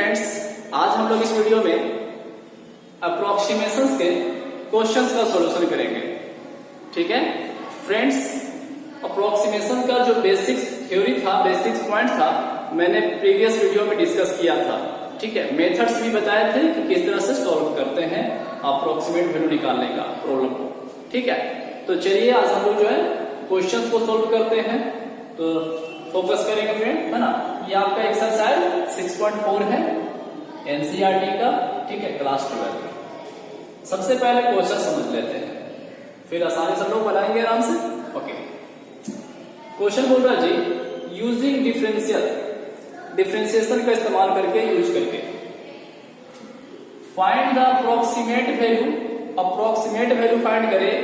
Friends, आज हम लोग इस वीडियो में अप्रोक्सीमेशंस के क्वेश्चंस का सॉल्यूशन करेंगे। ठीक है फ्रेंड्स, अप्रोक्सीमेशन का जो बेसिक्स थ्योरी था, बेसिक्स पॉइंट था, मैंने प्रीवियस वीडियो में डिस्कस किया था। ठीक है, मेथड्स भी बताए थे कि किस तरह से सॉल्व करते हैं अप्रोक्सीमेट वैल्यू निकालने का प्रॉब्लम को। ठीक है, तो चलिए आज हम लोग जो है क्वेश्चंस को सॉल्व करते हैं। तो फोकस करेंगे फ्रेंड, है ना। ये आपका एक्सरसाइज 6.4 है एनसीईआरटी का। ठीक है, क्लास 12। सबसे पहले क्वेश्चन समझ लेते हैं, फिर आसानी से लोग बनाएंगे आराम से। ओके, क्वेश्चन बोल रहा है जी, यूजिंग डिफरेंशिएशन का इस्तेमाल करके, यूज करके find the approximate value. Approximate value find करें।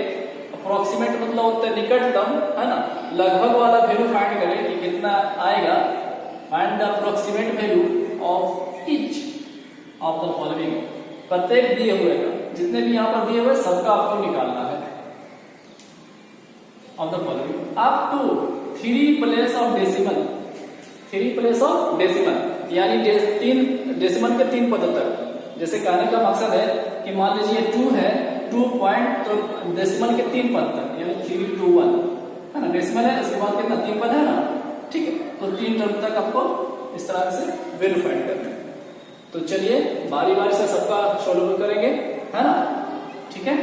अप्रोक्सीमेट मतलब होता है निकटतम, है ना, लगभग वाला वैल्यू फाइंड करें कि कितना आएगा। Find the approximate value of each of the following. प्रत्येक दिए हुए का, जितने भी यहां पर दिए हुए सबका आपको निकालना है। Of the following up to 3 place of decimal. 3 place of decimal यानी 3 डेसिमल के 3 पदों तक। जैसे कहने का मकसद है कि मान लीजिए 2 है, 2 पॉइंट, तो डेसिमल के 3 पद तक यानी 3 2 1, है ना। डेसिमल है, इसके बाद कितना 3 पद है ना। ठीक है, तो 3 टर्म तक आपको इस तरह से वैल्यू फाइंड करना है। तो चलिए बारी बारी से सबका सॉल्व करेंगे, है ना। ठीक है,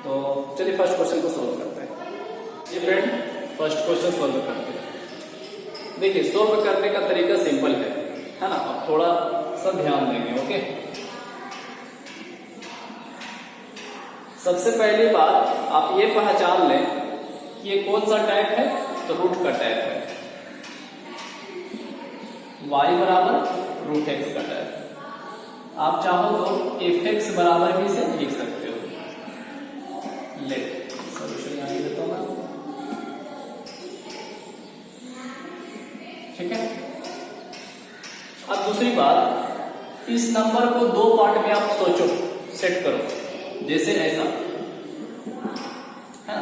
तो चलिए फर्स्ट क्वेश्चन को सॉल्व करते हैं। ये फ्रेंड फर्स्ट क्वेश्चन सॉल्व करते हैं। देखिए, सॉल्व करने का तरीका सिंपल है ना। अब थोड़ा सा ध्यान देंगे। ओके, सबसे पहली बात आप ये पहचान लें कि ये कौन सा टाइप है, तो रूट का टाइप है। y बराबर रूट एक्स का टाइप। आप चाहो तो एफ एक्स बराबर भी से लिख सकते हो। ले सोल्यूशन यहां लिख देता हूं मैं। ठीक है, अब दूसरी बात, इस नंबर को 2 पार्ट में आप सोचो, सेट करो। जैसे ऐसा है,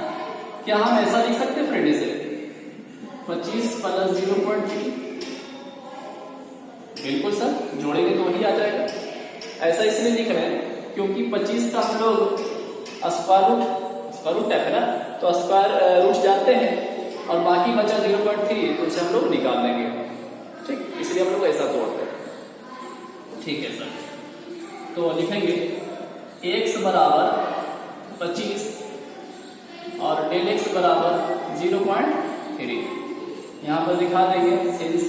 क्या हम ऐसा लिख सकते हैं फ्रेंड? इसे 25 प्लस 0.3। बिल्कुल सर, जोड़ेंगे तो वही आ जाएगा। ऐसा इसलिए लिख रहे हैं क्योंकि 25 का हम लोग स्क्वायर रूट टाइप है ना, तो स्क्वायर रूट जानते हैं और बाकी बचा 0.3, तो उसे हम लोग निकाल देंगे। ठीक, इसलिए हम लोग ऐसा तोड़ते हैं। ठीक है सर, तो लिखेंगे x बराबर 25 और डेल x बराबर 0.3। यहां पर दिखा देंगे सिंस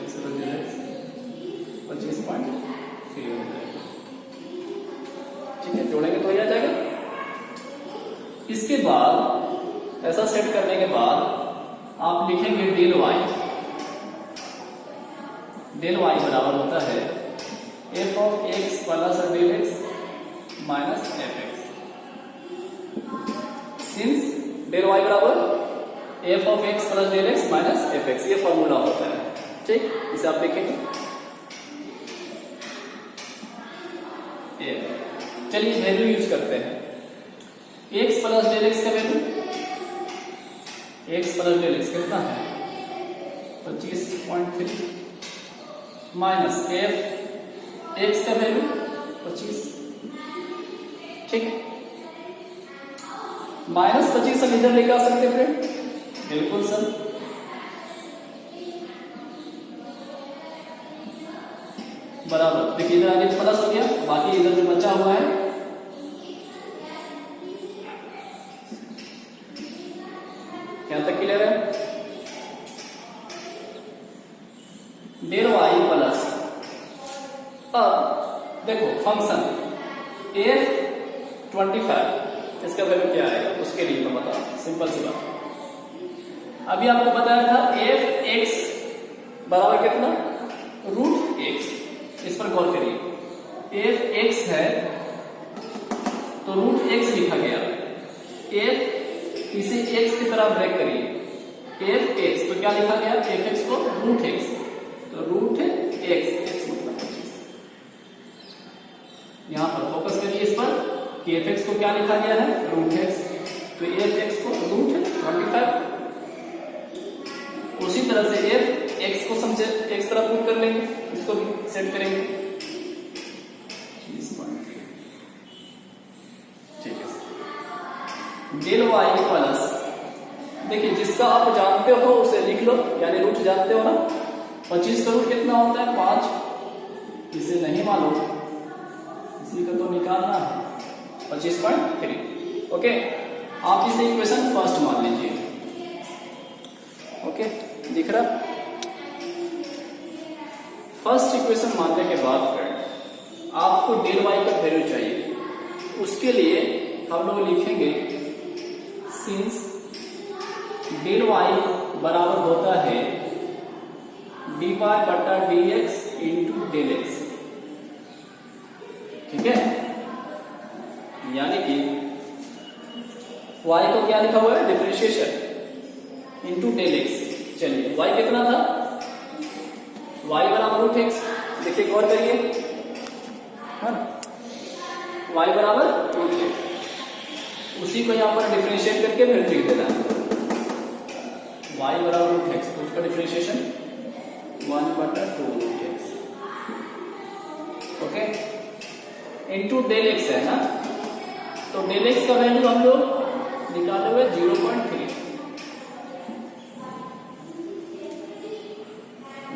x 25.3 हो जाएगा। ठीक है, जोड़ेंगे तो ही आ जाएगा। इसके बाद ऐसा सेट करने के बाद आप लिखेंगे डेल y। डेल y बराबर होता है f of x plus del x minus F X. Since del y बराबर f of x plus del x minus F X, ये फॉर्मूला होता है। ठीक, इसे आप देखेंगे। चलिए वैल्यू यूज करते हैं। x प्लस डेल x का value, x plus del x कितना है 25.3 माइनस एफ एक्स का वैल्यू 25। ठीक है, माइनस 25 हम इधर लेकर आ सकते फ्रेंड। बिल्कुल सर, बराबर। देखिए इधर आगे प्लस हो गया, बाकी इधर जो बचा हुआ है क्या तक क्लियर है? डेल वाई प्लस, अब देखो फंक्शन f25, इसका वैल्यू क्या आएगा उसके लिए मैं बता, सिंपल सी बात। अभी आपको बताया था f x बराबर कितना, रूट x। इस पर गौर करिए, f x है तो रूट x लिखा गया। f इसे x की तरह ब्रेक करिए, f x तो क्या लिखा गया, f x को रूट x, तो रूट x मतलब 25। यहां पर फोकस करिए इस पर कि f x को क्या लिखा गया है, रूट x, तो f x को रूट 25। उसी तरह से एफ एक्स को समझे एक्स तरफ पुट कर लेंगे, इसको भी सेट करेंगे। ठीक है, डेल वाई प्लस, देखिए जिसका आप जानते हो उसे लिख लो, यानी रूट जानते हो ना। 25 का रूट कितना होता है 5, इसे नहीं मालूम, इसी का तो निकालना है 25.3। ओके, आप इसे इक्वेशन फर्स्ट मान लीजिए। ओके, दिख रहा? फर्स्ट इक्वेशन मानने के बाद फ्रेंड आपको डेल वाई का वैल्यू चाहिए। उसके लिए हम लोग लिखेंगे सिंस डेल वाई बराबर होता है डी वाई बटा D X into del x. ठीक है, यानी कि y को क्या लिखा हुआ है डिफरेंशिएशन इंटू डेल एक्स। चलिए y कितना था, y बराबर रूट एक्स, देखिए गौर करिए, है ना, y बराबर रूट एक्स, उसी को यहां पर डिफरेंशिएट करके वैल्यू लिख देना है। y बराबर रूट एक्स, तो उसका differentiation 1/2 root x. Okay, into del X है ना, तो डेल एक्स का वैल्यू हम लोग निकाले हुए 0.3,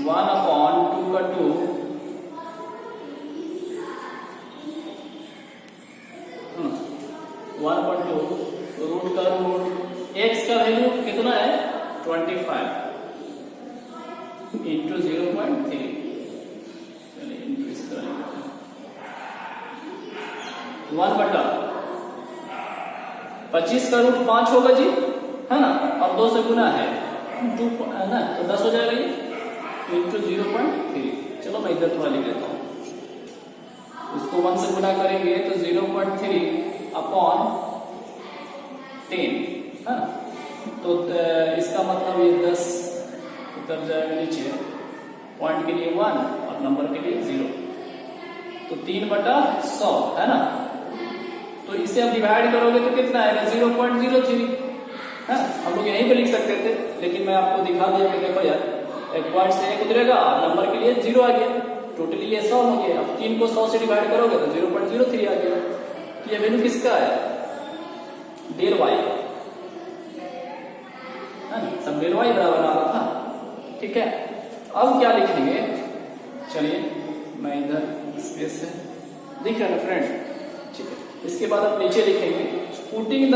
1/2 का 2, 1/2 रूट का रूट, एक्स का वैल्यू कितना है 25 इंटू 0.3। चलिए इंक्रीज करेंगे 1/25 का रूट 5 होगा जी, है ना, और 2 से गुना है 2 है ना, तो 10 हो जाएगा ये इंटू 0.3। चलो मैं इधर थोड़ा लिख देता हूँ, इसको 1 से गुना करेंगे तो 0.3 अपॉन 10, है ना, तो इसका मतलब ये 10 उतर जाएगा नीचे, पॉइंट के लिए 1 और नंबर के लिए 0, तो 3/100 है ना, तो इसे आप डिवाइड करोगे तो कितना आएगा 0.03। है, हम लोग यहीं पे लिख सकते थे, लेकिन मैं आपको दिखा दिया कि देखो यार, एक पॉइंट से एक उतरेगा और नंबर के लिए 0 आ गया, टोटली ये 100 हो गया। अब 3 को 100 से डिवाइड करोगे तो 0.03 आ गया। तो ये वैल्यू किसका है, डेल वाई, है ना, सब डेल वाई बराबर आ रहा था। ठीक है, अब क्या लिखेंगे, चलिए मैं इधर स्पेस से दिख रहा है ना फ्रेंड। ठीक है, इसके बाद आप नीचे लिखेंगे putting the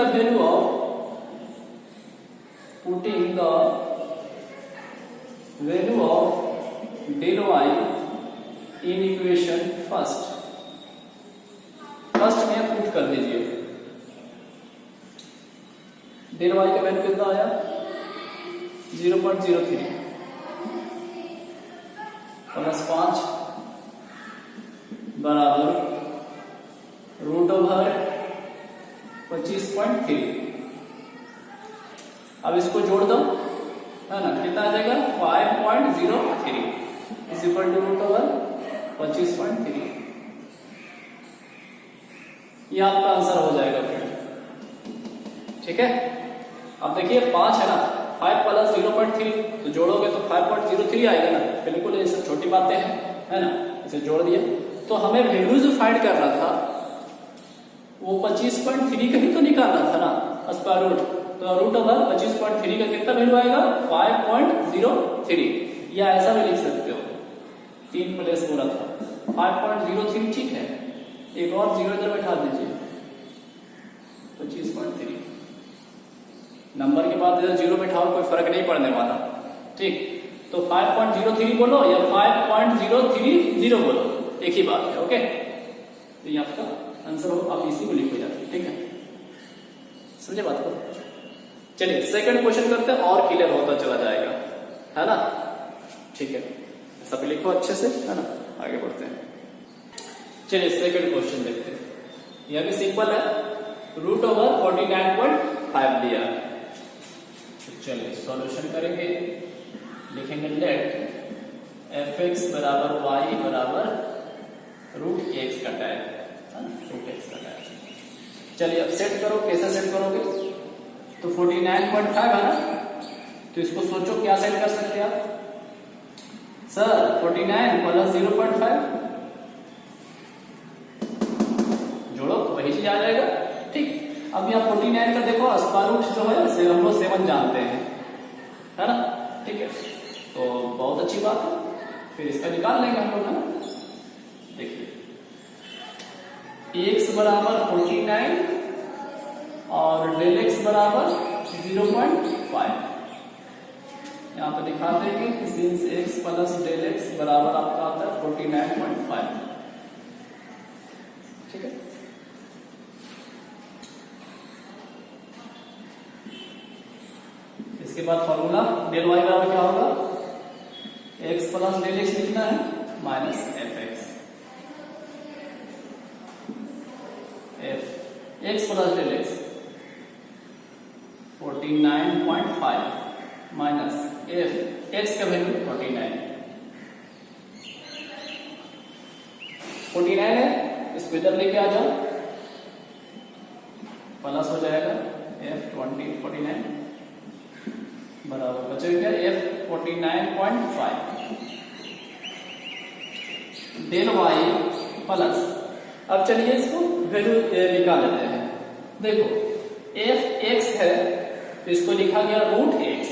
value of del Y in equation first में पुट कर दीजिए। डेल वाई का वैल्यू कितना आया 0.03 प्लस 5 बराबर रूट ओवर 25.3। अब इसको जोड़ दो, है ना, कितना आ जाएगा 5.03 is equal to root over 25.3। ये आपका आंसर हो जाएगा फ्रेंड। ठीक है, अब देखिए 5 है ना, 5 प्लस 0.3 तो जोड़ोगे तो 5.03 आएगा ना, बिल्कुल ये सब छोटी बातें हैं, है ना, इसे जोड़ दिया। तो हमें वैल्यू जो फाइंड करना था वो 25.3 का ही तो निकालना था ना, स्क्वायर रूट, तो रूट ओवर 25.3 का कितना वैल्यू आएगा 5.03, या ऐसा भी लिख सकते हो, 3 प्लेस पूरा था 5.03। ठीक है, एक और 0 इधर बैठा दीजिए, 25.3 नंबर के बाद इधर 0 बैठाओ, कोई फर्क नहीं पड़ने वाला। ठीक, तो 5.03 बोलो या 5.030 बोलो, एक ही बात है। ओके, तो ये आपका आंसर हो, आप इसी को लिखो जाते। ठीक है, समझे बात को। चलिए सेकंड क्वेश्चन करते हैं, और क्लियर होता चला जाएगा, है ना। ठीक है, सब लिखो अच्छे से, है ना, आगे बढ़ते हैं। चलिए सेकंड क्वेश्चन देखते हैं, यह भी सिंपल है, रूट ओवर 49.5 दिया। चलिए सॉल्यूशन करेंगे, लिखेंगे लेट एफ एक्स बराबर वाई बराबर रूट एक्स का टैन, रूट एक्स का टैन। चलिए अब सेट करो, कैसे सेट करोगे, तो 49.5 है ना, तो इसको सोचो क्या सेट कर सकते हैं आप? सर 49 प्लस 0.5 जोड़ो वही चीज आ जाएगा। ठीक, अब यहाँ 49 का देखो स्क्वायर रूट जो है हम लोग 7 जानते हैं, है ना? ठीक है, तो बहुत अच्छी बात है, फिर इसका निकाल लेंगे हम लोग, है ना? देखिए x बराबर 49 और डेल x बराबर 0.5। यहाँ पे दिखा देंगे कि since x plus del x बराबर आपका आता है 49.5। ठीक है, इसके बाद फॉर्मूला डेल y बराबर क्या होगा? x प्लस डेल x लिखना है minus F x. x plus del x 49.5 minus F X का वैल्यू 49 है, इसको इधर लेके आ जाओ, प्लस हो जाएगा f 49 बराबर बचेगा क्या? f 49.5 डेल y प्लस, अब चलिए इसको वैल्यू निकाल लेते हैं। देखो f x है तो इसको लिखा गया रूट x,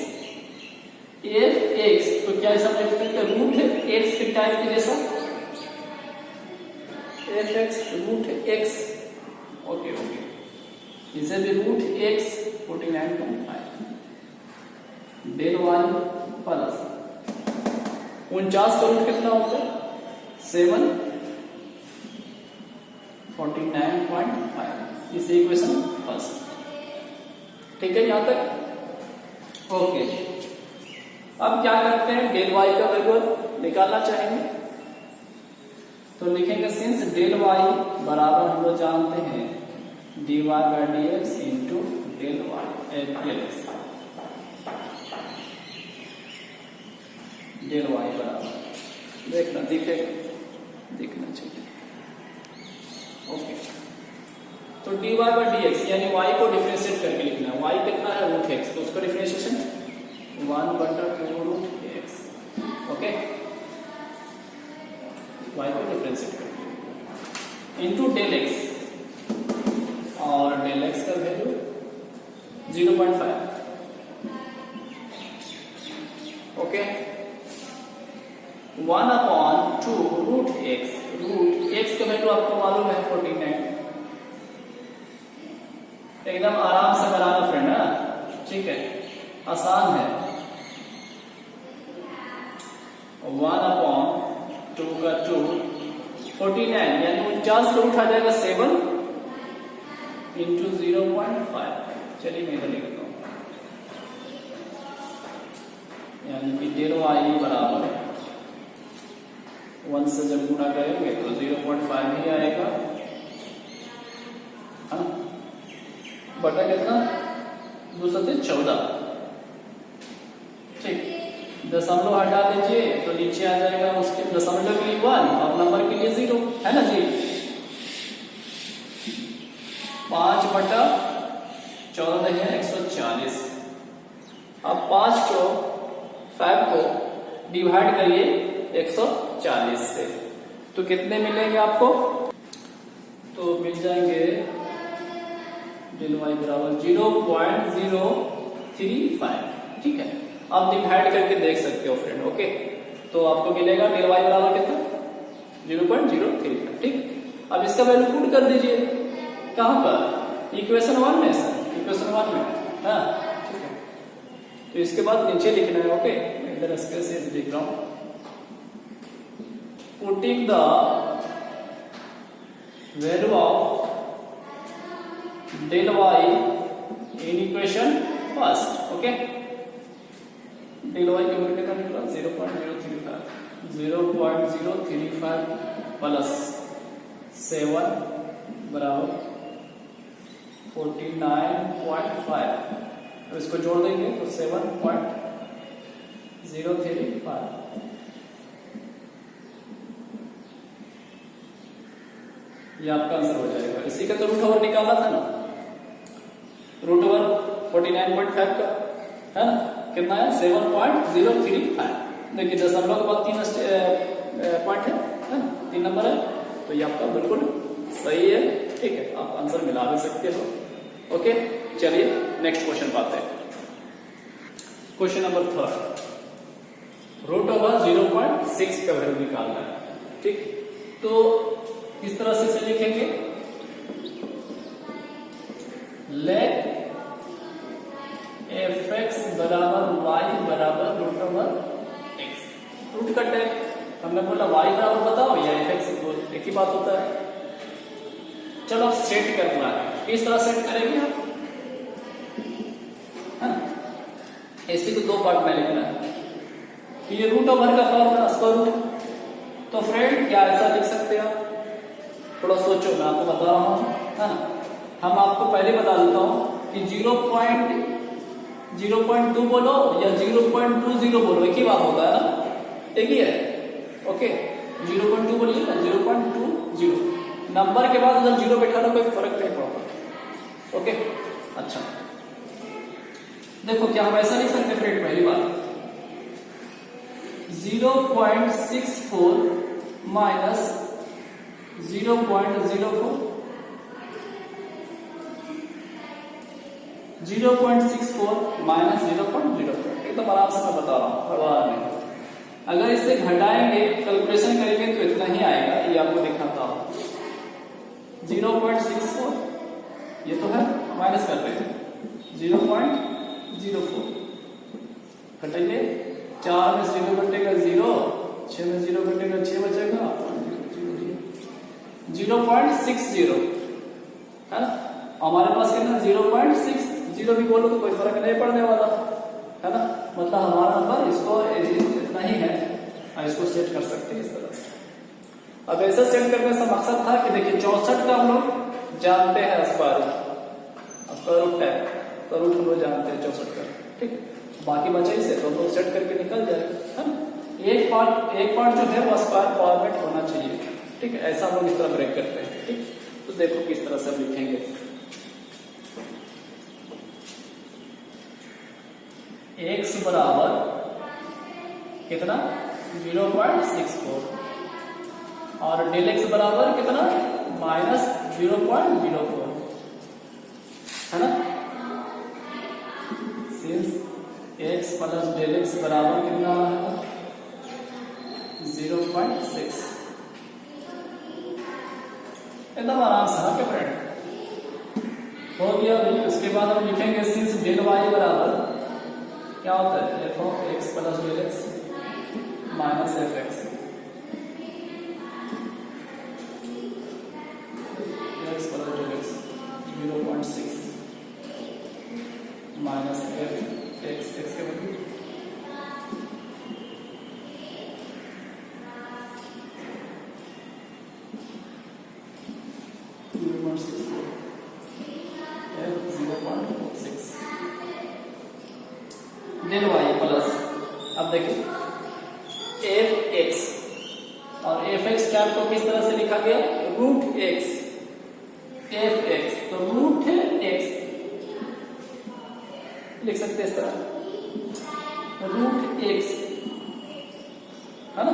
एफ एक्स तो क्या ऐसा लिख सकते हैं? रूट एक्स के टाइप के जैसा, F X root x. Okay okay, इसे भी root X 49.5 del Y plus 49 का रूट कितना होता है? 7 49.5। इस इक्वेशन फर्स्ट। ठीक है यहां तक? ओके, अब क्या करते हैं? डेल वाई का वैल्यू निकालना चाहेंगे तो लिखेंगे सिंस डेल वाई बराबर हम लोग जानते हैं dy by dx into del y del x. Del y बराबर देखना दिखना चाहिए। ओके, तो dy बाय dx यानी y को डिफरेंशिएट करके लिखना है। y कितना है? रूट x, तो उसका differentiation 1/2 root x. Okay, y को डिफरेंशिएट करके इंटू डेल एक्स, और डेल एक्स का value 0.5। Okay, 1/2 root x. Root x का वैल्यू आपको मालूम है 49। एकदम आराम से बनाना फ्रेंड, है ठीक है, आसान है। 1/2 का 2 49 यानी 49 का उठा जाएगा 7 इंटू 0.5। चलिए मैं इधर लिखता हूं, यानी कि डेल वाई बराबर 1 से जब गुणा करेंगे तो 0.5 ही आएगा, बटा कितना? 2 से 14। ठीक, दशमलव हटा दीजिए तो नीचे आ जाएगा, उसके दशमलव के लिए 1 और नंबर के लिए 0, है ना जी? 5/14 है 140। अब 5 को डिवाइड करिए 140 से, तो कितने मिलेंगे आपको? तो मिल जाएंगे डेल वाई बराबर 0.035। ठीक है, आप डिवाइड करके देख सकते हो फ्रेंड। ओके, तो आपको मिलेगा डेल वाई बराबर कितना? 0.035। ठीक, अब इसका वैल्यू पुट कर दीजिए कहां पर? इक्वेशन 1 में सर, इक्वेशन 1 में, हाँ ठीक है। तो इसके बाद नीचे लिखना है। ओके, इधर स्पेस से लिख रहा हूं, putting the value of del Y in equation first. Okay, del y का वैल्यू कितना निकला? 0.035 प्लस 7 बराबर 49.5। तो इसको जोड़ देंगे तो 7.035। ये आपका आंसर हो जाएगा। इसी का तो रूट ओवर निकाला था ना, रूट ओवर 49.5 का, है ना? कितना है 7.035। देखिए दशमलव के बाद 3 पॉइंट है ना, 3 नंबर है, तो ये आपका बिल्कुल सही है। ठीक है, आप आंसर मिला भी सकते हो। ओके, चलिए नेक्स्ट क्वेश्चन पाते हैं। क्वेश्चन नंबर 3, रूट ओवर 0.6 का वैल्यू निकालना है। ठीक, तो इस तरह से इसे लिखेंगे, लेट fx बराबर y बराबर रूट ओवर x। रूट का टैग हमने बोला y बराबर बताओ या fx, एक ही बात होता है। चलो अब सेट करना है, किस तरह सेट करेंगे आप, इसी को 2 पार्ट में लिखना है। ये रूट ओवर का फॉर्मूला स्क्वायर रूट, तो फ्रेंड क्या ऐसा लिख सकते हैं आप, थोड़ा सोचो, मैं आपको बता रहा हूं, है ना। हम आपको पहले बता देता हूं कि 0.2 बोलो या 0.20 बोलो, एक ही बात होता है ना, एक ही है। ओके, 0.2 बोलिए ना, 0.20 नंबर के बाद अगर 0 बैठा लो कोई फर्क नहीं पड़ता। ओके, अच्छा देखो क्या हम ऐसा लिख सकते फ्रेंड, पहली बात 0.64 माइनस 0.04, 0.64 माइनस 0.04, एकदम आराम से मैं बता रहा हूं, परवाह नहीं। अगर इसे घटाएंगे, कैलकुलेशन करेंगे तो इतना ही आएगा, ये आपको दिखाता हूं। 0.64 ये तो है, माइनस कर रहे हैं 0.04, घटाइए, 4 में 0 घटेगा 0, 6 में 0 घटेगा 6 बचेगा 0.60 है ना। हमारे पास कितना 0.60 भी बोलो तो कोई फर्क नहीं पड़ने वाला है ना, मतलब हमारा नंबर इसको इतना ही है, इसको सेट कर सकते हैं इस तरह से। अब ऐसा सेट करने से मकसद था कि देखिए 64 का हम लोग जानते हैं स्क्वायर रूट है, तो रूट हम लोग जानते हैं 64 का। ठीक, बाकी बचे इसे तो सेट करके निकल जाएगा, है ना। एक पार्ट जो है वो स्क्वायर फॉर्मेट होना चाहिए। ठीक है, ऐसा हम लोग इस तरह ब्रेक करते हैं। ठीक, तो देखो किस तरह से हम लिखेंगे, x बराबर कितना 0.64 और डेल x बराबर कितना -0.04 है ना। Since x plus del x बराबर कितना है 0.6, एकदम आराम से ना फ्रेंड हो गया भाई। उसके बाद हम लिखेंगे सिंस डेल y बराबर क्या होता है f of x plus del x minus F x, x plus del x 0.6 minus F x, x के बदले डेल वाई प्लस, अब देखिए एफ एक्स और एफ एक्स क्या को किस तरह से लिखा गया रूट एक्स, एफ एक्स तो रूट है एक्स लिख सकते हैं इस तरह, रूट एक्स है ना।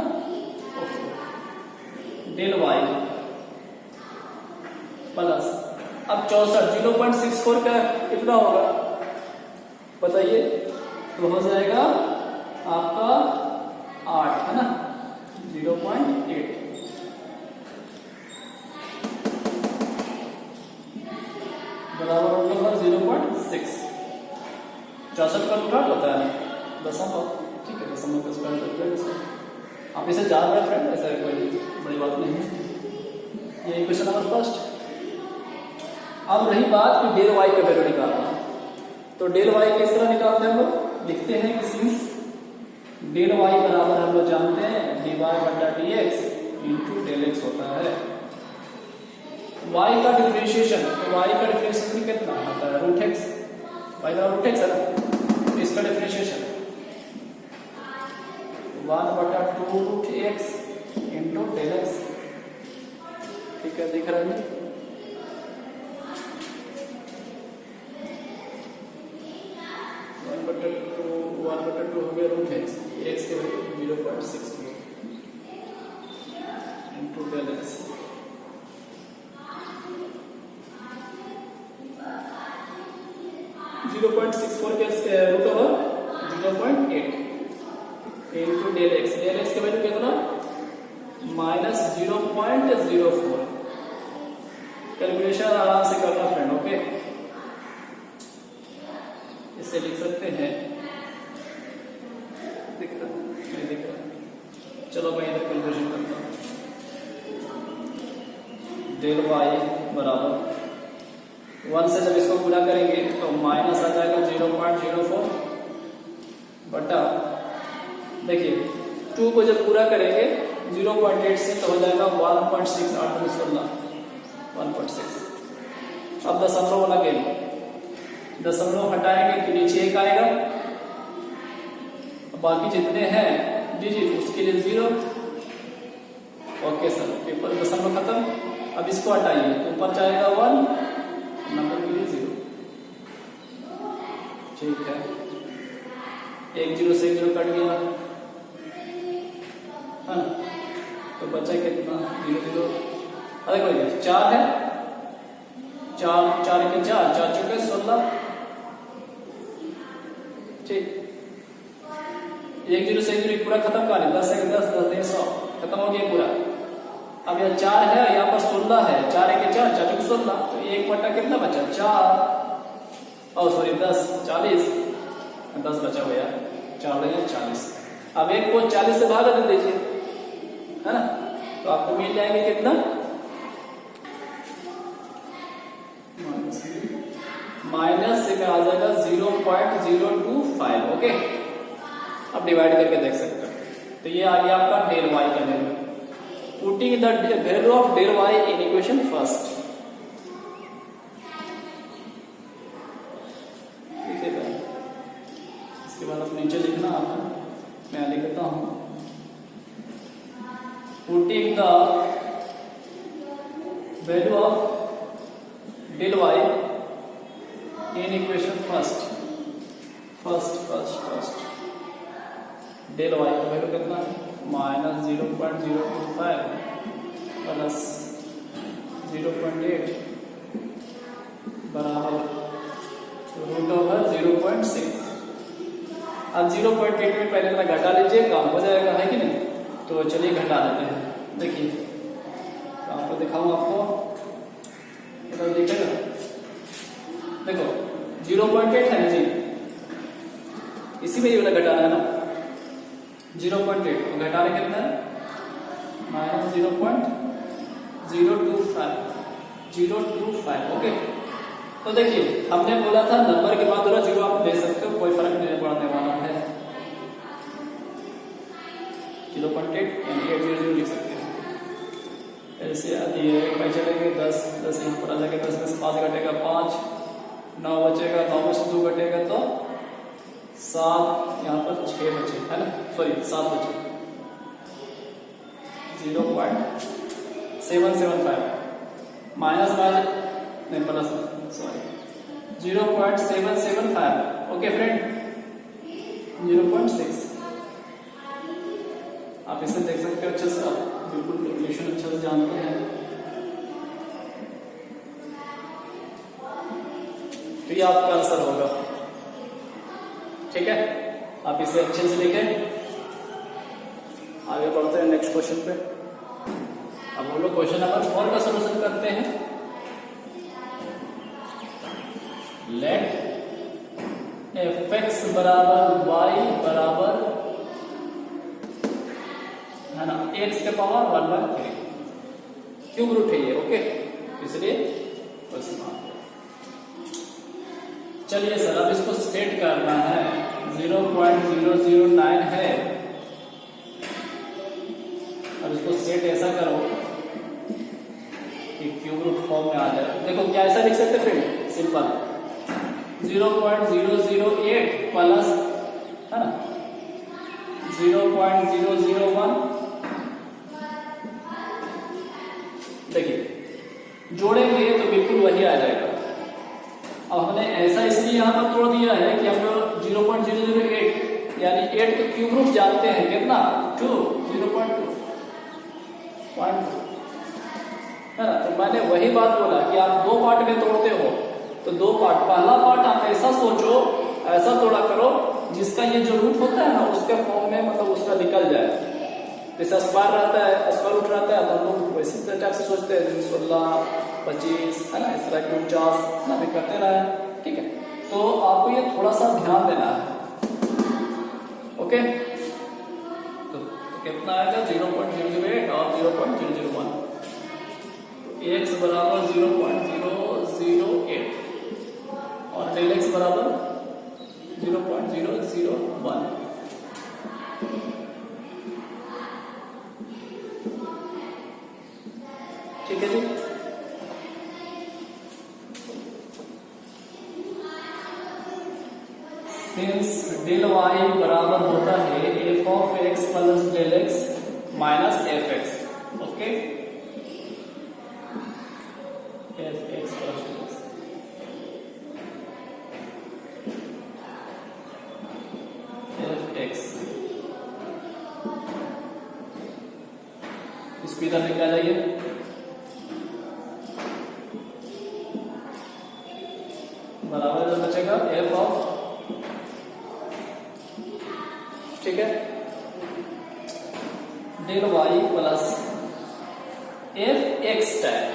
डेल वाई प्लस, अब 64 0.64 का कितना होगा बताइए, तो हो जाएगा आपका 8 है ना, 0.8 बराबर होगा 0.6। 64 का रूट 8 होता है दशमलव, ठीक है, दशमलव का स्क्वायर करते हैं। आप इसे जान रहे हैं फ्रेंड, ऐसा कोई बड़ी बात नहीं है। ये क्वेश्चन नंबर फर्स्ट। अब रही बात कि डेल वाई का वैल्यू निकालना, तो डेल वाई किस तरह निकालते हैं हम लोग, लिखते हैं कि सिंस डेल वाई बराबर हम लोग जानते हैं dy बटा dx इंटू डेल एक्स होता है। y का डिफरेंशिएशन, तो y का डिफरेंशिएशन कितना होता है रूट एक्स, y का रूट एक्स है ना, इसका differentiation 1/2 root x into del x. ठीक है, दिख रहा है 1/2 0.64 into del x, .64 के root over 0.8 into del x की वैल्यू कितना -0.04। कैलकुलेशन आराम से करना फ्रेंड, ओके। इससे लिख सकते हैं, दिख रहा नहीं दिख रहा, चलो मैं इधर कैलकुलेशन करता हूँ। del y बराबर 1 से जब इसको पूरा करेंगे तो माइनस आ जाएगा 0.04 बटा, देखिए 2 को जब पूरा करेंगे 0.8 से तो हो जाएगा 1.6, 8 में 16 1.6। अब दशमलव लगे, दशमलव हटाएंगे तो नीचे 1 आएगा, बाकी जितने हैं डिजिट उसके लिए 0। ओके सर, पेपर दशमलव खत्म। अब इसको हटाइए तो ऊपर जाएगा 1, नंबर के लिए 0। ठीक है, 1 0 से 0 कट गया, है ना, तो बचा कितना 0 0। अरे कोई 4 है, 4 4 के 4 4 चुके 16। ठीक, 1 0 से 0 पूरा खत्म कर, 10 से 10 10 से 100 खत्म हो गया पूरा। अब यह 4 है, यहाँ पर 16 है, 4 के 4 4 चुके 16, तो 1 बटा कितना बचा 4, और सॉरी 10 40, 10 बचा हुआ 4 40। अब 1 को 40 से भाग दे दीजिए, है ना, तो आपको मिल जाएंगे कितना माइनस से में आ जाएगा 0.025। ओके, अब डिवाइड करके देख सकते हो, तो ये आ गया आपका del y का value. Putting the value of del y in equation first. इसके बाद आप नीचे लिखना, मैं लिखता हूं putting the value of del y in equation first del y का वैल्यू कितना -0.025 प्लस 0.8 बराबर रूट ओवर 0.6। अब 0.8 में पहले इतना घटा लीजिए, काम हो जाएगा, है कि नहीं। तो चलिए घटा देते हैं, देखिए काम को दिखाऊं आपको, इधर देखिएगा, देखो 0.8 है जी, इसी में ये वाला घटाना है ना 0.8, घटाने कितना है -0.025। ओके, तो देखिए हमने बोला था नंबर के बाद 0 आप दे सकते हो, कोई फर्क नहीं पड़ने वाला है। 0.8 यानी 800 लिख सकते हैं। ऐसे आती है पैसे चलेंगे 10 यहाँ पर आ जाएगा, 10 में से 5 घटेगा 5, 9 बचेगा, 9 में से 2 घटेगा तो 7, यहाँ पर 6 बचे, है ना, सॉरी 7 बचे। 0.775 माइनस नहीं प्लस, सॉरी 0.775। ओके फ्रेंड, 0.6 आप इसे देख सकते हो अच्छे से, आप बिल्कुल कैलकुलेशन अच्छे से जानते हैं। तो ये आपका आंसर होगा, ठीक है, आप इसे अच्छे से लिखें। आगे बढ़ते हैं नेक्स्ट क्वेश्चन पे। अब हम लोग क्वेश्चन नंबर 4 का सॉल्यूशन करते हैं। लेट fx बराबर y बराबर, है ना, x के पावर 1/3 क्यूब रूट है ये। ओके, इसलिए चलिए सर, अब इसको सेट करना है। 0.009 है, अब इसको सेट ऐसा करो कि क्यूब रूट फॉर्म में आ जाए। देखो क्या ऐसा लिख सकते फ्रेंड, सिंपल 0.008 प्लस, है ना, 0.001। देखिए जोड़ेंगे तो बिल्कुल वही आ जाएगा। अब हमने ऐसा इसलिए यहां पर तोड़ दिया है कि हम लोग 0.008 यानी 8 के क्यूब रूट जानते हैं कितना 2, 0.2 है ना। तो मैंने वही बात बोला कि आप दो पार्ट में तोड़ते हो तो दो पार्ट, पहला पार्ट आप ऐसा सोचो, ऐसा तोड़ा करो जिसका ये जो रूट होता है ना उसके फॉर्म में मतलब उसका निकल जाए। जैसे स्क्वायर रहता है, स्क्वायर रूट रहता है तो हम लोग वैसे टाइप से सोचते हैं 16, 25 है ना, इस तरह की 49 ना भी करते रहे। ठीक है, तो आपको ये थोड़ा सा ध्यान देना है। ओके, तो कितना आएगा 0.008 और 0.001। x बराबर 0.008 और डेल x बराबर 0.001। ठीक है जी। सिंस डेल y बराबर होता है f of x plus del x minus F x. Okay, f x plus del x, f x, इसको इधर लेके आ जाइए। बराबर इधर बचेगा एफ ऑफ, ठीक है, del Y plus f x type.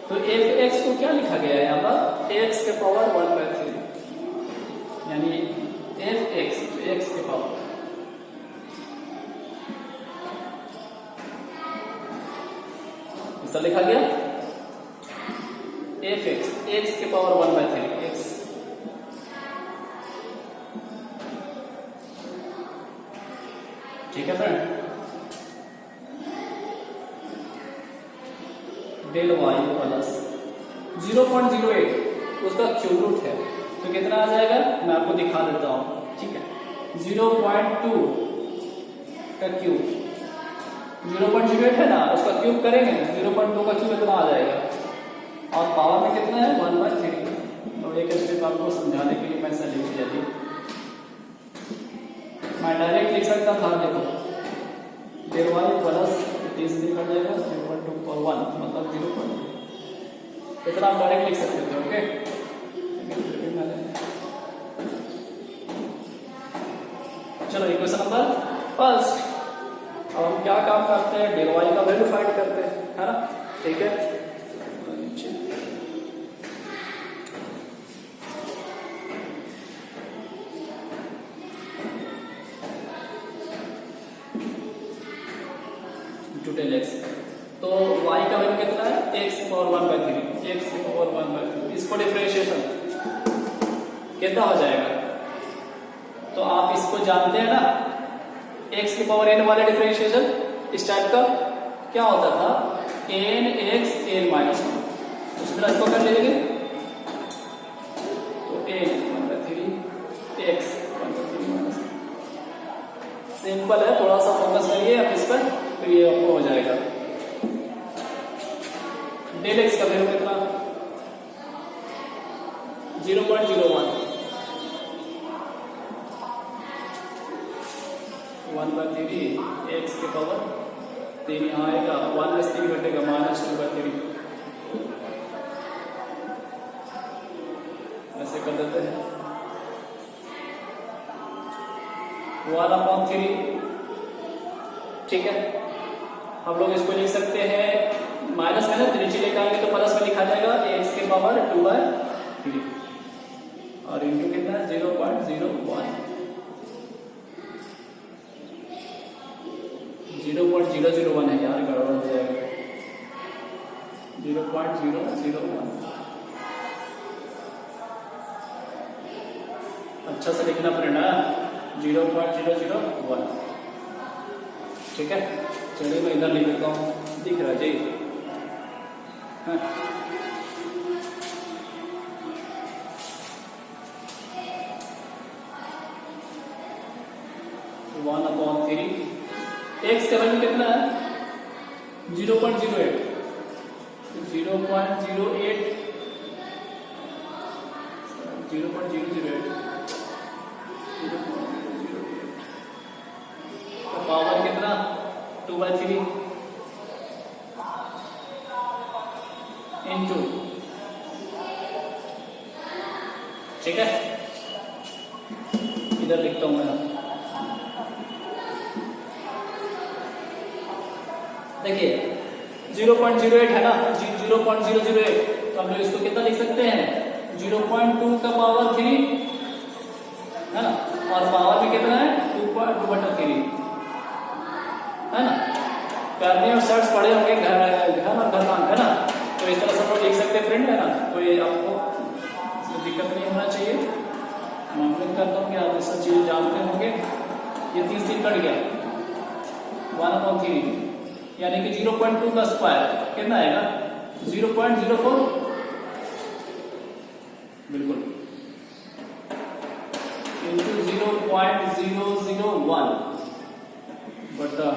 तो एफ एक्स को क्या लिखा गया है यहाँ पर, एक्स के पावर 1/3, यानी एफ एक्स, एक्स के पावर ऐसा लिखा गया, एफ एक्स, एक्स के पावर 1/3 एक्स। ठीक है फ्रेंड, डेल वाई प्लस 0.08 उसका क्यूब रूट है तो कितना आ जाएगा, मैं आपको दिखा देता हूं। ठीक है, 0.2 का क्यूब, 0.08 है ना, उसका क्यूब करेंगे 0.2 का क्यूब इतना आ जाएगा और पावर में कितना है 1/3। तो एक स्टेप आपको समझाने के लिए मैं ऐसा लिख दिया थी, मैं डायरेक्ट लिख सकता था, देखो डेल वाई प्लस 30 दिन कर जाएगा 0.2 पर 1 मतलब 0.2, इतना आप डायरेक्ट लिख सकते थे। ओके, चलो इक्वेशन नंबर फर्स्ट। अब हम क्या काम करते हैं, डेल वाई का वैल्यू फाइंड करते हैं, है ना। ठीक है, डेल एक्स, तो y का वैल्यू कितना है, x की पावर 1/3, x की पावर 1/3, इसको डिफरेंशिएशन कितना हो जाएगा, तो आप इसको जानते हैं ना, x की पावर n वाले डिफरेंशिएशन इस टाइप का क्या होता था, n x n -1, उसी तरह इसको कर लीजिए, तो n 1/3 x 1/3 सिंपल है, थोड़ा सा फोकस करिए आप इस पर तो ये आपको हो जाएगा। डेल एक्स का वैल्यू कितना 0.01, 1/3 एक्स के पावर 3 यहाँ आएगा, 1/3 घटेगा -2/3, ऐसे कर देते हैं 1/3। ठीक है, हम लोग इसको लिख सकते हैं माइनस में ना, तो नीचे लेकर आएंगे तो प्लस में लिखा जाएगा एक्स के पावर 2/3 और इंटू कितना 0.01, 0.001 है यार, गड़बड़ हो जाएगा 0.001। अच्छा से लिखना पड़ेगा 0.001। ठीक है, चलिए मैं इधर लिख देता हूँ, दिख रहा है जी। हाँ, 1/3 एक्स का वैल्यू कितना है 0.08, 0.08 पावर कितना 2/3 इंटू, ठीक है, इधर लिखता हूं मैं। देखिए 0.08 है ना, 0.008, तो हम लोग इसको कितना लिख सकते हैं 0.2 का पावर 3 है ना, और पावर में कितना है 2/3 है ना। करनी और सर्च पढ़े होंगे घर और घरकांक है ना, तो इस तरह से हम लोग लिख सकते हैं फ्रेंड है ना। तो ये आपको इसमें दिक्कत नहीं होना चाहिए। मैं उम्मीद करता हूँ कि आप ये सब चीजें जानते होंगे। ये 3 कट गया 1/3 यानी कि 0.2 का स्क्वायर कितना आएगा 0.04, बिल्कुल, इंटू 0.001 बटा,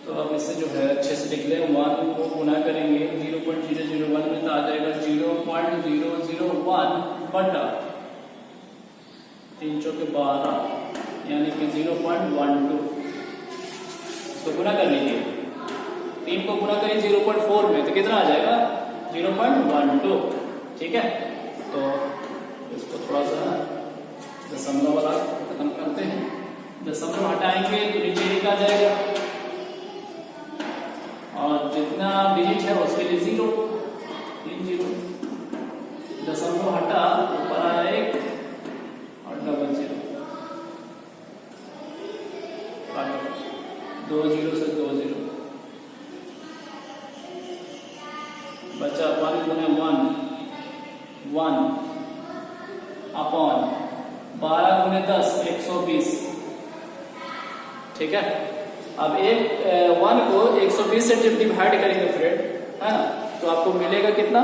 तो अब इससे जो है अच्छे से लिख लें, 1 को गुना करेंगे 0.001 में तो आ जाएगा 0.001 बटा 3 चौके 12 यानी कि 0.12, तो गुना कर लीजिए, 3 को गुना करिए 0.4 में तो कितना आ जाएगा 0.12, ठीक है। तो इसको थोड़ा सा दशमलव वाला खत्म करते हैं, दशमलव हटाएंगे तो नीचे एक आ जाएगा और जितना डिजिट है उसके लिए 0, 3 0, दशमलव हटा ऊपर आया 1 और डबल 0, 2 0 से 2 0 बचा 1 गुने 1 अपॉन 12 गुने 10 120, ठीक है। अब 1 को 120 से जब डिवाइड करेंगे फ्रेंड है ना, तो आपको मिलेगा कितना,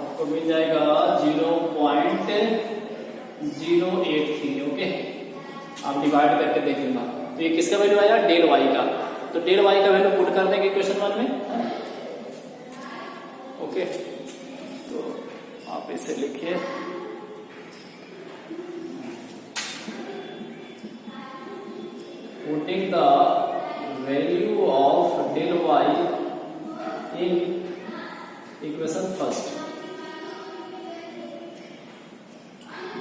आपको मिल जाएगा 0.083, ओके। आप डिवाइड करके देख लेना। तो ये किसका वैल्यू आया डेल वाई का, तो डेल वाई का वैल्यू पुट कर देंगे क्वेश्चन 1 में, ओके। तो आप इसे लिखिए, putting the value of del Y in equation first.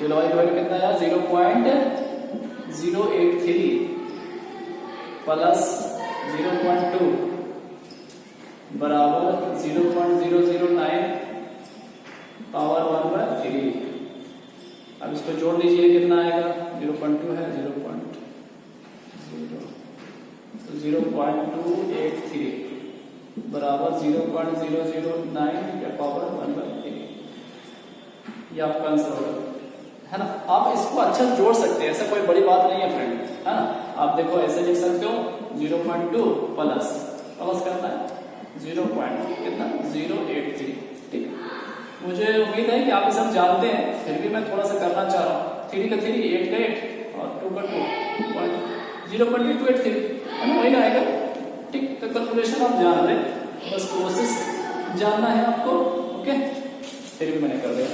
Del y का वैल्यू कितना आया 0.083 प्लस 0.2 बराबर 0.009 पावर 1/3। अब इसको जोड़ लीजिए कितना आएगा 0.2 है 0.0 तो 0.283 बराबर 0.009 का पावर 1/3, ये आपका आंसर होगा है ना। आप इसको अच्छा जोड़ सकते हैं, ऐसा कोई बड़ी बात नहीं है फ्रेंड है ना। आप देखो ऐसे लिख सकते हो 0.2 प्लस करना है 0.083, ठीक। मुझे उम्मीद है कि आप ये सब जानते हैं, फिर भी मैं थोड़ा सा करना चाह रहा हूँ। 3 का 3, 8 का 8 और 2 का 2, 0.283 है ना, वही ना आएगा, ठीक। तो कैलकुलेशन आप जान रहे, बस प्रोसेस जानना है आपको, ओके। फिर भी मैंने कर दिया,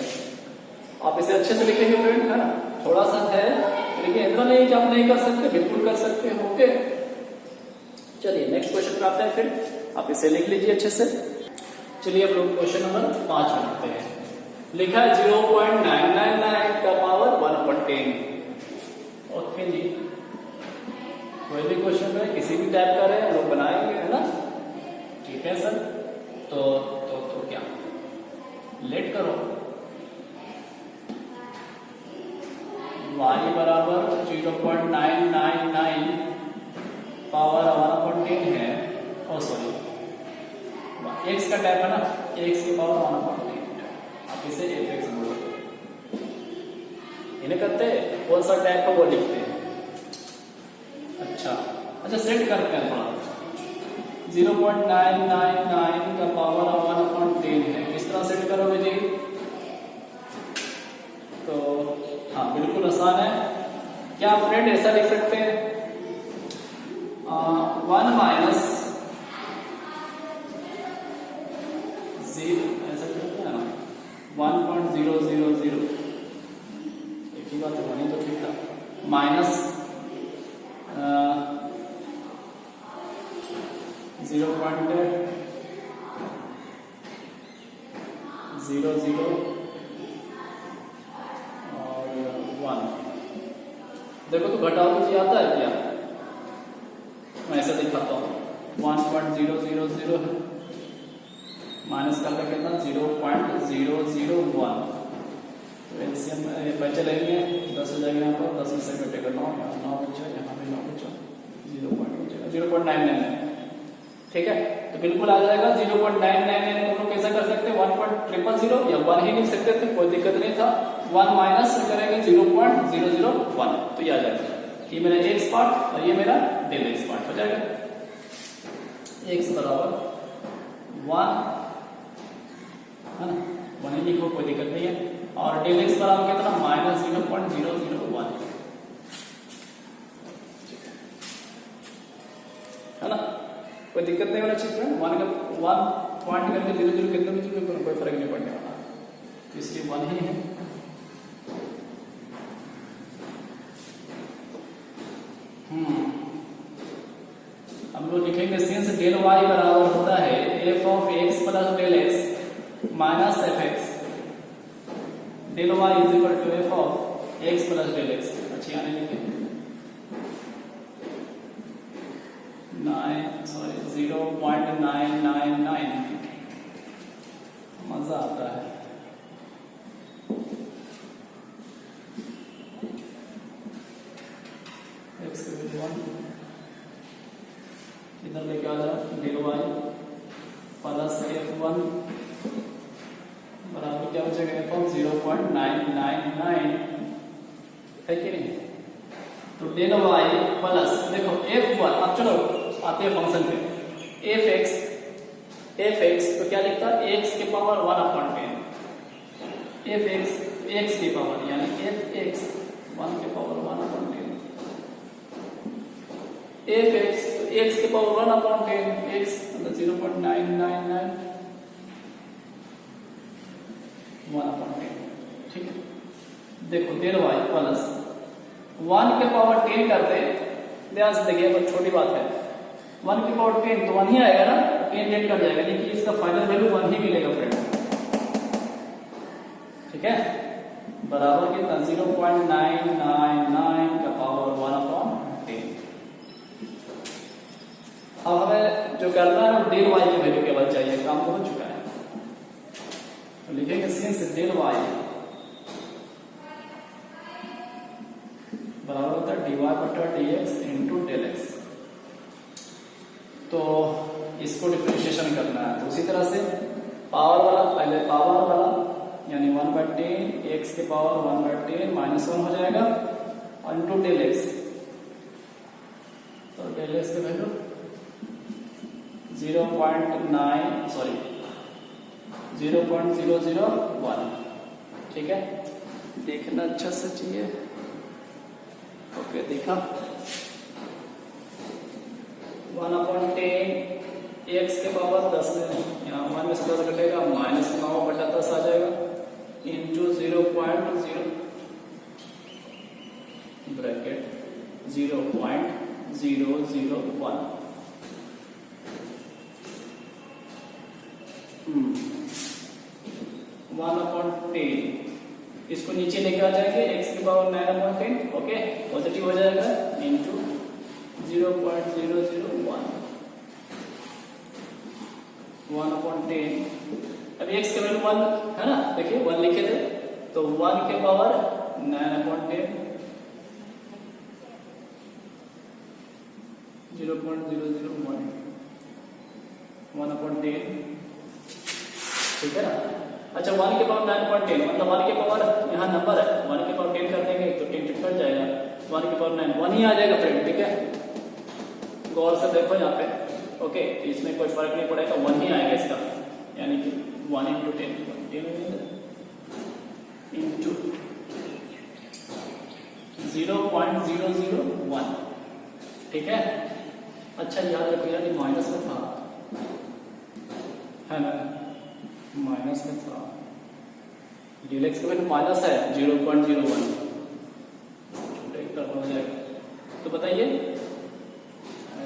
आप इसे अच्छे से लिखेंगे फ्रेंड है ना। थोड़ा सा है लेकिन इतना नहीं कि आप नहीं कर सकते, बिल्कुल कर सकते हो, ओके। चलिए नेक्स्ट क्वेश्चन पे आते हैं, फिर आप इसे लिख लीजिए अच्छे से। चलिए अब लोग क्वेश्चन नंबर 5 बनाते हैं। लिखा है 0.999 का पावर 1/10, ओके जी। कोई भी क्वेश्चन है किसी भी टाइप का रहे लोग बनाएंगे है ना, ठीक है सर। तो क्या लेट करो, y बराबर 0.999 पावर 1/10 है, ओ सॉरी x का टाइप है ना, x की पावर 1/10, आप इसे fx बोलो। इन्हें करते कौन सा टाइप का वो लिखते हैं, अच्छा सेट करते हैं थोड़ा। 0.999 का पावर 1/10 है, किस तरह सेट करोगे जी? तो हाँ बिल्कुल आसान है। क्या फ्रेंड ऐसा लिख सकते हैं 1 माइनस 0 ऐसा करते हैं ना 1.000, एक एक ही बात है, वही तो ठीक था। माइनस 0.00 और 1। देखो तो घटाओ तो आता है क्या? मैं ऐसा दिखाता हूँ। 1.000 है, माइनस का कितना 0.001। तो एलसीएम बचे लेंगे 10 हो जाएगा, यहाँ पर 10 में से घटेगा 9, यहाँ 9 बचा, यहाँ भी 9 बचा, 0.99 है। ठीक है, तो बिल्कुल आ जाएगा 0.999। हम लोग कैसा कर सकते हैं 1.000 या 1 ही लिख सकते थे, कोई दिक्कत नहीं था। 1 माइनस करेंगे 0.001 तो ये आ जाएगा। ये मेरा एक्स पार्ट और ये मेरा डेल एक्स पार्ट हो जाएगा। एक्स बराबर 1 है ना, 1 ही लिखो, कोई दिक्कत नहीं है। और डेल एक्स बराबर कितना माइनस 0.001 है ना, कोई दिक्कत नहीं होना चाहिए। 1 पॉइंट करके 0 कितने भी चीजों कोई फर्क नहीं पड़ने वाला, इसलिए 1 ही है। हम लोग लिखेंगे सिंस डेल वाई बराबर होता है f of x plus del x minus F x, del y is equal to f of x plus del x. अच्छी आने लिखे 0.999। मजा आता है। एक्स के वैल्यू 1 इधर लेके आ जाओ, डेल वाई प्लस f1 बराबर क्या हो जाएगा f ऑफ 0.999 है कि नहीं। तो डेल वाई प्लस देखो f1, अब चलो आते हैं फंक्शन पे। f x तो क्या लिखता है x के पावर 1/10, f x की पावर यानी f x 1 के पावर 1/10, f x तो x के पावर 1/10, x मतलब 0.999 1/10। ठीक है, देखो डेल वाई प्लस 1 के पावर 10 करते, ध्यान से देखिए, बहुत छोटी बात है। 1 की पावर 10 तो 1 ही आएगा ना, 10 कट जाएगा, लेकिन इसका फाइनल वैल्यू 1 ही मिलेगा फ्रेंड। ठीक है, बराबर कितना 0.999 का पावर 1/10। अब हमें जो करना है डेल वाई की वैल्यू केवल चाहिए, काम तो हो चुका है। तो लिखेंगे सिंस डेल वाई बराबर होता है dy/dx इंटू डेल एक्स। तो इसको डिफरेंशिएशन करना है, तो उसी तरह से पावर वाला पहले पावर वाला यानी 1/10 x के पावर 1/10 -1 हो जाएगा इंटू डेल एक्स। तो डेल एक्स की वैल्यू 0.001। ठीक है, देखना अच्छा से चाहिए। ओके, देखा 1/10 x के पावर 10 में यहाँ 1 में से 10 घटेगा, -9/10 आ जाएगा इंटू 0.0 ब्रैकेट 0.001 1/10। इसको नीचे लेके आ जाएंगे, x के पावर 9/10 ओके पॉजिटिव हो जाएगा इंटू 0.001 1/10। अब x का वैल्यू 1 है ना, देखिए 1 लिखे थे, तो 1 के पावर 9/10 0.001 1/10। ठीक है ना। अच्छा 1 के पावर 9.10 मतलब 1 के पावर यहाँ नंबर है, 1 के पावर 10 कर देंगे तो 10 कट जाएगा, 1 के पावर 9 1 ही आ जाएगा फ्रेंड। ठीक है, गौर से देखो यहाँ पे ओके, तो इसमें कोई फर्क नहीं पड़ेगा, 1 ही आएगा इसका, यानी कि 1 इंटू 10 इंटू 0.001। ठीक है, अच्छा याद रखो यार ये माइनस में था, है ना, माइनस में था, डेल एक्स का वैल्यू माइनस है 0.01 तो बताइए,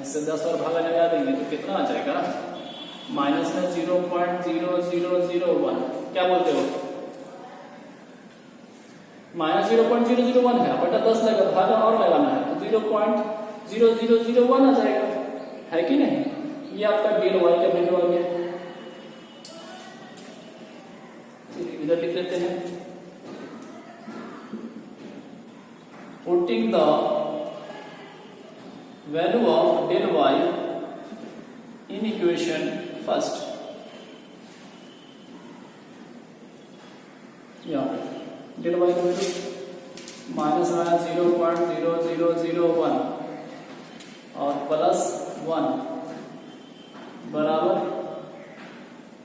इससे 10 और भागा लगा देंगे तो कितना आ जाएगा? माइनस में 0.0001, क्या बोलते हो? माइनस 0.001 है, बटा 10 लगा, भागा और लगाना है तो 0.0001 आ जाएगा, है कि नहीं? ये आपका डेल वाई का वैल्यू आ गया। इधर लिख लेते हैं, putting the value of del Y in equation first. Del y का वैल्यू माइनस 0.0001 और प्लस 1 बराबर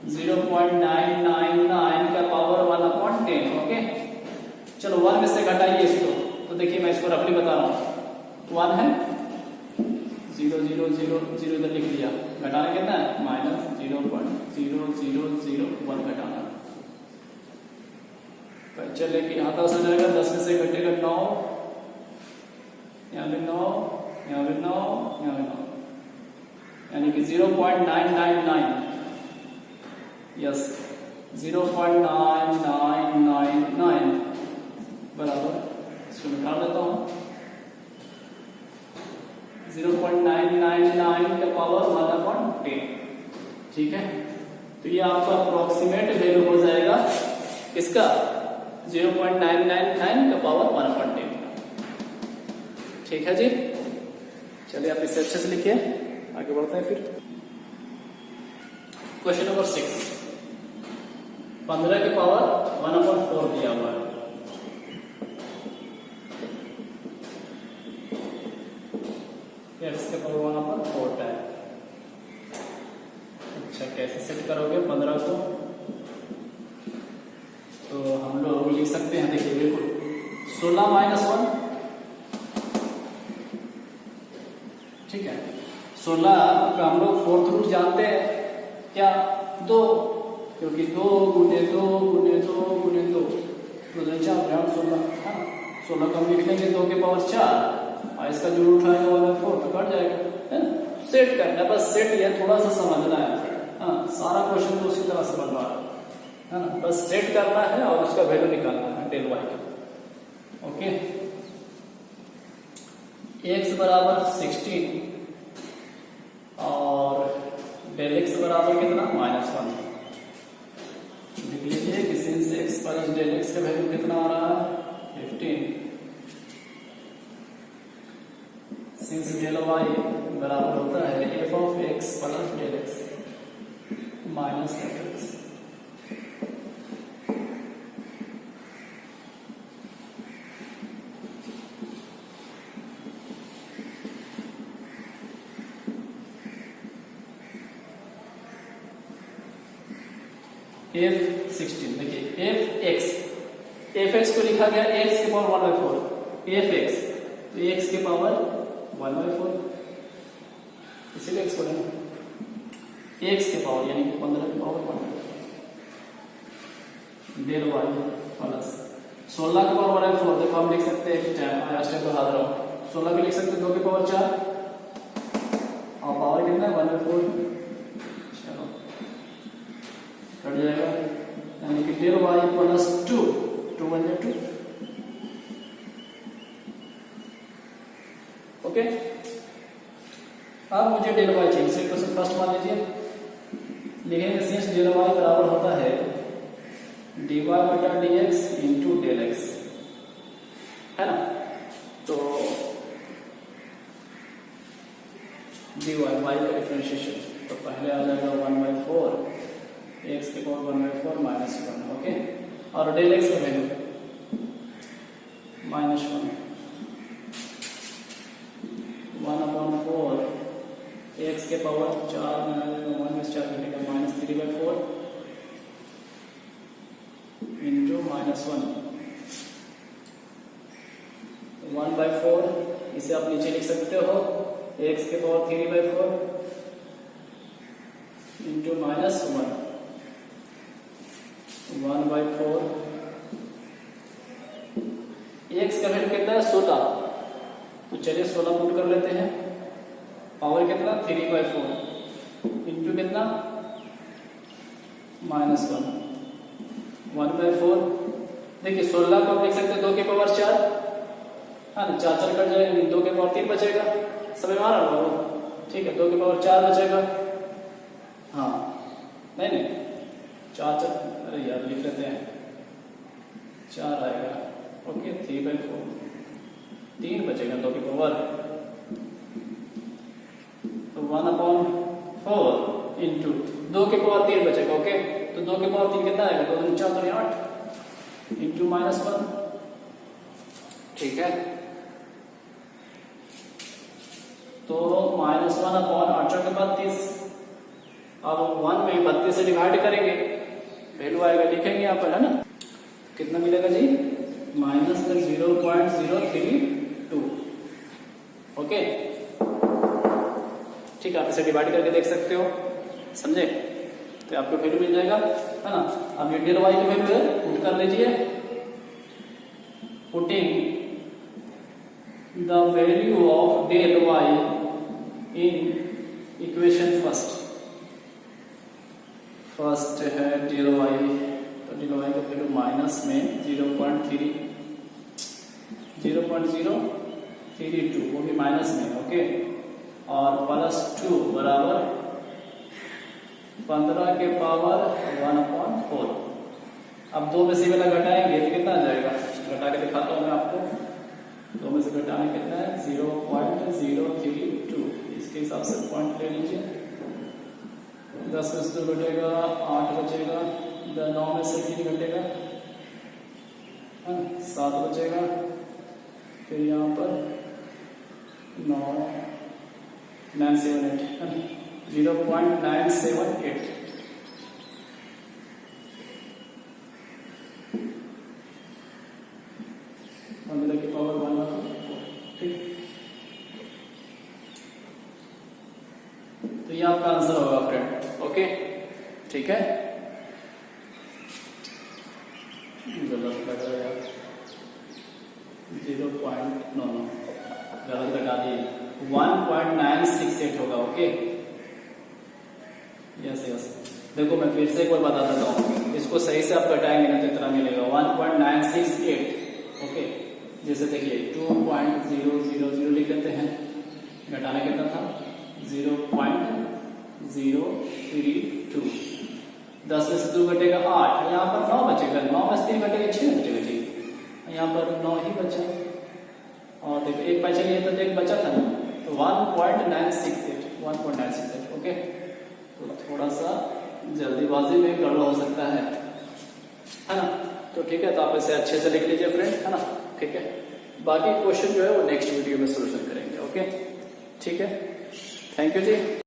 0.999 का पावर 1/10। ओके, चलो 1 में से घटाइए इसको, तो देखिए मैं इसको रफली बता रहा हूँ। 1 है, 0.000 इधर लिख दिया, घटाना कितना है? माइनस 0.0001 घटाना। चले कि यहाँ 10 हो जाएगा, 10 में से घटेगा 9, यहाँ पे 9, यहाँ पे 9, यहाँ पे 9, यानी कि 0.999, यस 0.9999 बराबर, इसको निकाल लेता हूँ, 0.999 का पावर 1/10। ठीक है, तो ये आपका अप्रोक्सीमेट वैल्यू हो जाएगा किसका? 0.999 का पावर 1/10। ठीक है जी, चलिए आप इसे अच्छे से लिखिए, आगे बढ़ते हैं फिर। क्वेश्चन नंबर 6, 15 के पावर 1/4 दिया हुआ है। इसके पावर 1/4 है। अच्छा, कैसे सेट करोगे 15 को? तो हम लोग लिख सकते हैं, देखिए बिल्कुल 16 - 1, ठीक है। 16 का हम लोग 4th रूट जानते हैं क्या? 2, क्योंकि 2 गुने 2 गुने 2 गुने 2 तो 4 16। हाँ, 16 का हम लिख लेंगे 2 के पावर 4 और इसका जो रूट आएगा 1/4 तो कट जाएगा, है ना? सेट करना, बस सेट ये थोड़ा सा समझना है। हाँ, सारा क्वेश्चन तो उसी तरह से बन रहा है ना? बस सेट करना है और उसका वैल्यू निकालना है डेल वाई का। ओके, x बराबर 16 और डेल x बराबर कितना? -1। लिख लीजिए कि since x plus del x का वैल्यू कितना आ रहा है? 15। सिंस डेल y बराबर होता है f of x plus del x minus fx। F16 देखिए, fx को लिखा गया x के पावर 1/4, fx तो x के पावर 1/4, इसीलिए x को लेना x के पावर यानी 15 के पावर 1/4 डेल y प्लस 16 के पावर 1/4। देखो हम लिख सकते हैं, स्टेप बता रहा हूँ, 16 को लिख सकते हैं 2 के पावर 4 और पावर कितना है? 1/4। चलो कट जाएगा, यानी कि डेल y प्लस 2, 2 1 2। ओके, अब मुझे डेल y चाहिए, इसे क्वेश्चन फर्स्ट मान लीजिए, लिखेंगे सिंस डेल y बराबर होता है dy बटा dx इंटू डेल x, है ना? तो dy y का डिफरेंशिएशन तो पहले आ जाएगा 1/4 x के पावर 1/4 -1। ओके, और डेल x का वैल्यू -1 1/4 x के पावर 4 1 में 4 घटेगा -3/4 इंटू -1 1/4। इसे आप नीचे लिख सकते हो x के पावर 3/4 इंटू -1 1/4। x का वैल्यू कितना है? 16, तो चलिए 16 पुट कर लेते हैं। पावर कितना 3/4 इंटू कितना -1 1/4। देखिए 16 को आप लिख सकते हैं 2 की पावर 4, हाँ ना, 4 4 कट जाएगा, 2 की पावर 3 बचेगा, सब मारा वो, ठीक है। 2 की पावर 4 बचेगा, हाँ नहीं नहीं 4 4, अरे यार लिख लेते हैं 4 आएगा, ओके 3/4, 3 बचेगा 2 की पावर, तो 1/4 इंटू 2 की पावर 3 बचेगा, ओके। तो 2 की पावर 3 कितना आएगा, 2 दूनी 4 दूनी 8 इंटू -1, ठीक है। तो -1/8 के बाद 30, अब 1 में 32 से डिवाइड करेंगे, वैल्यू आएगा, लिखेंगे यहाँ पर, है ना। कितना मिलेगा जी, -0.032, ओके ठीक है। आप इसे डिवाइड करके देख सकते हो, समझे, तो आपको वैल्यू मिल जाएगा, है ना। अब ये डेल वाई की वैल्यू है, पुट कर लीजिए, putting the value of del Y in equation first है डेल वाई, तो डेल वाई का वैल्यू माइनस में 0.032, वो भी माइनस में, ओके, और +2 बराबर 15 के पावर 1/4। अब 2 में से वाला घटाएंगे तो कितना आ जाएगा, घटा के दिखाता हूं मैं आपको। 2 में से घटाने कितना है 0.032, इसके हिसाब से पॉइंट ले लीजिए। 10 में से 2 घटेगा 8 बचेगा, 9 में से 3 घटेगा 7 बचेगा, फिर यहाँ पर 9.978 0.978, की पावर 1, ठीक। तो ये आपका आंसर होगा फ्रेंड, ओके ठीक है। गलत लग रहा है यार, 0.9 गलत लगा दिए, 1.968 होगा, ओके। यस यस, देखो मैं फिर से एक बार बता देता हूँ, इसको सही से आप घटाएंगे ना तो इतना मिलेगा 1.968, ओके। जैसे देखिए 2.000 लिख लेते हैं, घटाना कितना था 0.032, 10 में से 2 घटेगा 8, यहाँ पर 9 बचेगा, 9 में से 3 घटेगा 6 बचेगा, ठीक। यहाँ पर 9 ही बचा, और देखो 1 बचा लिया तो 1 बचा था ना, तो 1.968, ओके। तो थोड़ा सा जल्दीबाजी में गड़बड़ हो सकता है ना। तो ठीक है, तो आप इसे अच्छे से लिख लीजिए फ्रेंड, है ना, ठीक है। बाकी क्वेश्चन जो है वो नेक्स्ट वीडियो में सोल्यूशन करेंगे, ओके ठीक है। Thank you ji.